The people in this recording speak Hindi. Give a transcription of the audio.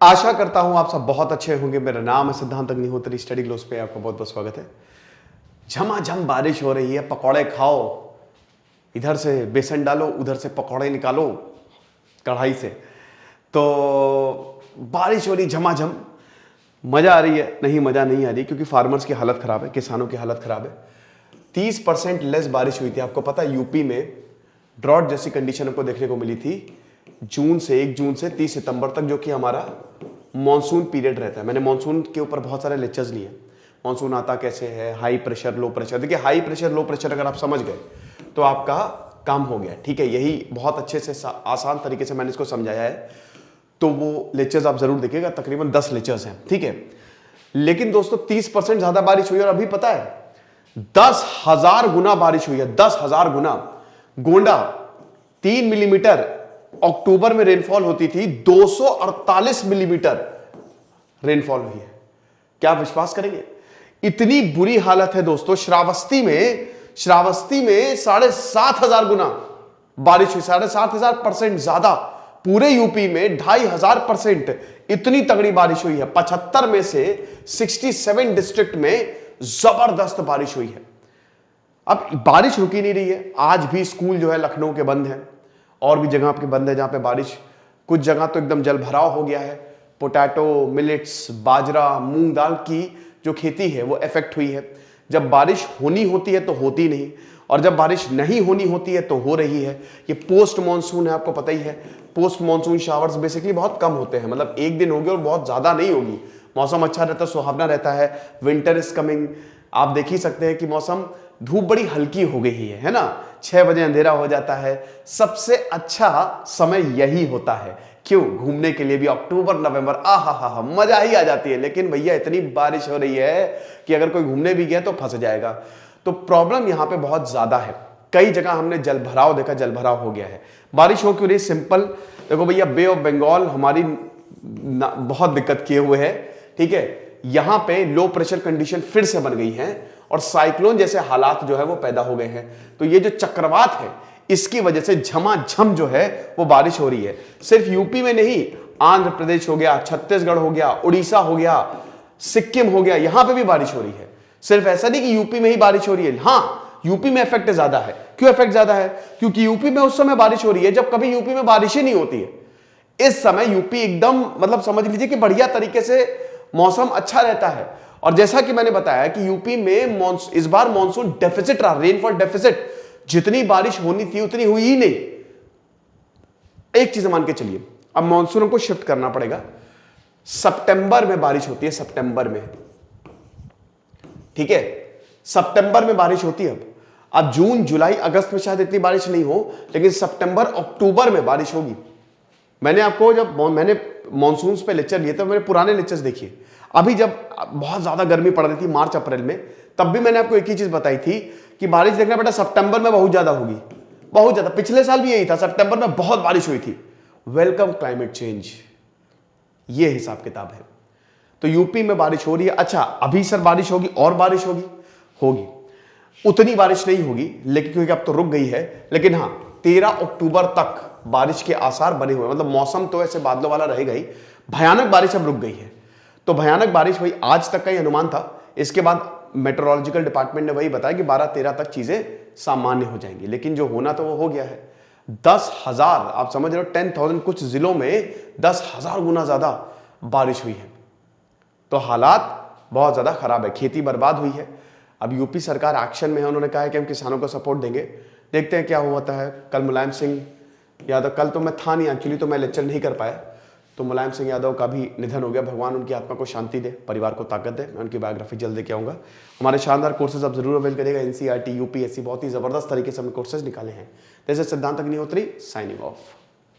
आशा करता हूं आप सब बहुत अच्छे होंगे। मेरा नाम है सिद्धांत अग्निहोत्री, स्टडी ग्लोस पे आपका बहुत बहुत स्वागत है। झमाझम बारिश हो रही है, पकौड़े खाओ, इधर से बेसन डालो उधर से पकौड़े निकालो कढ़ाई से। तो बारिश हो रही झमाझम, मजा आ रही है? नहीं, मजा नहीं आ रही, क्योंकि फार्मर्स की हालत खराब है, किसानों की हालत खराब है। 30% लेस बारिश हुई थी। आपको पता है यूपी में ड्रॉट जैसी कंडीशन हमको देखने को मिली थी 1 जून से 30 सितंबर तक, जो कि हमारा मॉनसून पीरियड रहता है। मैंने मॉनसून के ऊपर बहुत सारे लेक्चर्स लिए। मॉनसून आता कैसे है, हाई प्रेशर लो प्रेशर। देखिए, हाई प्रेशर लो प्रेशर अगर आप समझ गए तो आपका काम हो गया, ठीक है। यही बहुत अच्छे से आसान तरीके से मैंने इसको समझाया है, तो वो लेक्चर्स आप जरूर देखिएगा। तकरीबन 10 लेक्चर्स हैं, ठीक है। लेकिन दोस्तों 30% ज्यादा बारिश हुई, और अभी पता है 10,000 गुना बारिश हुई है। 10,000 गुना। गोंडा 3 मिलीमीटर, अक्टूबर में रेनफॉल होती थी 248 मिलीमीटर रेनफॉल हुई है। क्या आप विश्वास करेंगे? इतनी बुरी हालत है दोस्तों। श्रावस्ती में 7,500 गुना बारिश हुई, 7,500% ज्यादा। पूरे यूपी में 2,500% इतनी तगड़ी बारिश हुई है। 75 में से 67 डिस्ट्रिक्ट में जबरदस्त बारिश हुई है। अब बारिश रुकी नहीं रही है। आज भी स्कूल जो है लखनऊ के बंद हैं, और भी जगह पे बंद है जहां पे बारिश, कुछ जगह तो एकदम जल भराव हो गया है। पोटैटो, मिलेट्स, बाजरा, मूंग दाल की जो खेती है वो इफेक्ट हुई है। जब बारिश होनी होती है तो होती नहीं, और जब बारिश नहीं होनी होती है तो हो रही है। ये पोस्ट मॉनसून है, आपको पता ही है। पोस्ट मॉनसून शावर्स बेसिकली बहुत कम होते हैं, मतलब एक दिन होगी और बहुत ज्यादा नहीं होगी। मौसम अच्छा रहता है, सुहावना रहता है। Winter is coming. आप देख ही सकते हैं कि मौसम, धूप बड़ी हल्की हो गई है ना। 6 बजे अंधेरा हो जाता है। सबसे अच्छा समय यही होता है। क्यों? घूमने के लिए भी अक्टूबर नवंबर, आहा मजा ही आ जाती है। लेकिन भैया इतनी बारिश हो रही है कि अगर कोई घूमने भी गया तो फंस जाएगा। तो प्रॉब्लम यहां पे बहुत ज्यादा है। कई जगह हमने जल भराव देखा, जल भराव हो गया है। बारिश हो क्यों रही? सिंपल देखो भैया, बे ऑफ बंगाल हमारी बहुत दिक्कत किए हुए है, ठीक है। यहां पे लो प्रेशर कंडीशन फिर से बन गई है, और साइक्लोन जैसे हालात जो है वो पैदा हो गए हैं। तो ये जो चक्रवात है, इसकी वजह से झमाझम जो है वो बारिश हो रही है। सिर्फ यूपी में नहीं, आंध्र प्रदेश हो गया, छत्तीसगढ़ हो गया, उड़ीसा हो गया, सिक्किम हो गया, यहां पे भी बारिश हो रही है। सिर्फ ऐसा नहीं कि यूपी में ही बारिश हो रही है। हाँ, यूपी में इफेक्ट ज्यादा है। क्यों इफेक्ट ज्यादा है? क्योंकि यूपी में उस समय बारिश हो रही है जब कभी यूपी में बारिश ही नहीं होती है। इस समय यूपी एकदम, मतलब समझ लीजिए कि बढ़िया तरीके से मौसम अच्छा रहता है। और जैसा कि मैंने बताया कि यूपी में इस बार मॉनसून डेफिसिट रहा, रेनफॉल डेफिसिट। जितनी बारिश होनी थी उतनी हुई ही नहीं। एक चीज मान के चलिए, अब मॉनसून को शिफ्ट करना पड़ेगा। सितंबर में बारिश होती है, सितंबर में, ठीक है। सितंबर में बारिश होती है। अब जून जुलाई अगस्त में शायद इतनी बारिश नहीं हो, लेकिन सितंबर अक्टूबर में बारिश होगी। मैंने आपको, जब मैंने मॉनसून पे लेक्चर लिए थे, मैंने पुराने लेक्चर्स देखिए। अभी जब बहुत ज्यादा गर्मी पड़ रही थी मार्च अप्रैल में, तब भी मैंने आपको एक ही चीज बताई थी कि बारिश देखना बेटा सितंबर में बहुत ज्यादा होगी, बहुत ज्यादा। पिछले साल भी यही था, सितंबर में बहुत बारिश हुई थी। वेलकम क्लाइमेट चेंज, ये हिसाब किताब है। तो यूपी में बारिश हो रही है। अच्छा, अभी सर बारिश होगी, और बारिश होगी उतनी बारिश नहीं होगी, लेकिन क्योंकि अब तो रुक गई है। लेकिन हाँ, 13 अक्टूबर तक बारिश के आसार बने हुए, मतलब मौसम तो ऐसे बादलों वाला रहेगा ही। भयानक बारिश अब रुक गई है। तो भयानक बारिश वही आज तक का ही अनुमान था। इसके बाद मेट्रोलॉजिकल डिपार्टमेंट ने वही बताया कि 12-13 तक चीजें सामान्य हो जाएंगी। लेकिन जो होना तो वो हो गया है। 10,000, आप समझ रहे हो, 10,000, कुछ जिलों में 10,000 गुना ज्यादा बारिश हुई है। तो हालात बहुत ज्यादा खराब है, खेती बर्बाद हुई है। अब यूपी सरकार एक्शन में है। उन्होंने कहा है कि हम किसानों को सपोर्ट देंगे। देखते हैं क्या होता है। कल मुलायम सिंह यादव, कल तो मैं था नहीं एक्चुअली, तो मैं लेक्चर नहीं कर पाया। तो मुलायम सिंह यादव का भी निधन हो गया। भगवान उनकी आत्मा को शांति दे, परिवार को ताकत दे। मैं उनकी बायोग्राफी जल्द लेके आऊंगा। हमारे शानदार कोर्सेज आप जरूर अवेल करिएगा। एनसीईआरटी, यूपीएससी, बहुत ही जबरदस्त तरीके से हमने कोर्सेज निकाले हैं। जैसे सिद्धांत अग्निहोत्री, साइनिंग ऑफ।